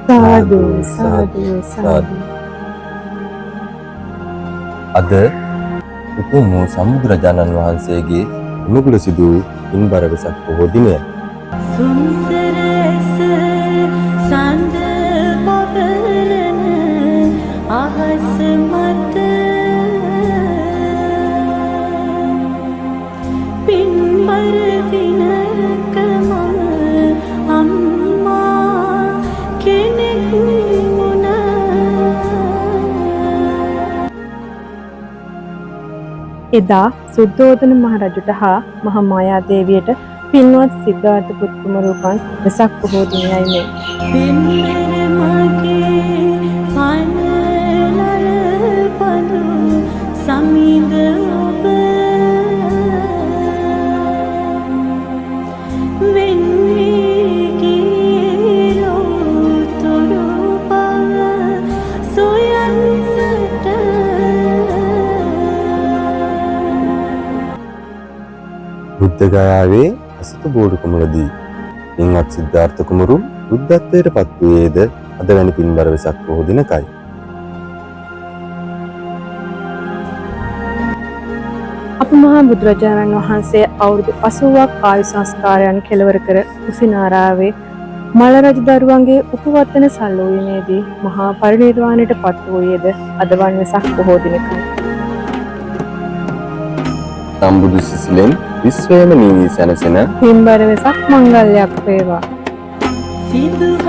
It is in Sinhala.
සාදු සාදු සාදු. අද උතුම් සම්බුදුරජාණන් වහන්සේගේ උණුගුල සිදු පින්බර වෙසක් පොහෝ දිනය. සුන්දරස සඳ බබලන අහස මත පින්බර දිනක මම අම්මා කෙනෙකු එදා සුද්ධෝදන මහරජුට හා මහාමායා දේවියට පින්වත් සිද්ධාර්ථ පුත්කුමරුපන් වෙසක් පොහෝ දිනයයි මේ. පින්බර මගේ පනලල පදු සමිඳ ඔබ වෙන්වී ගියේ ලෝතුරු බව සොයන්නට බුද්ධ ගයාවේ අසතු බෝඩු කුමරදී පින්වත් සිද්ධාර්ථ කුමරු බුද්ධත්වයට පත් වූයේද අද වැනි පින්බර වෙසක් පොහෝ දිනකයි. අප මහා බුදුරජාණන් වහන්සේ අවුරුදු 80ක් ආයු සංස්කාරයන් කෙලවර කර කුසිනාරාවේ මල රජ දරුවන්ගේ උපවත්තන සල්ලෝයනේදී මහා පරිනිර්වාණයට පත් වූයේද අද වන් වෙසක් පොහෝ දිනකයි. සම්බුදු සිසිලෙන් විශ්වයම නීවී සැනසෙන පින්බර වෙසක් මංගල්‍යයක් වේවා. සිදුහත්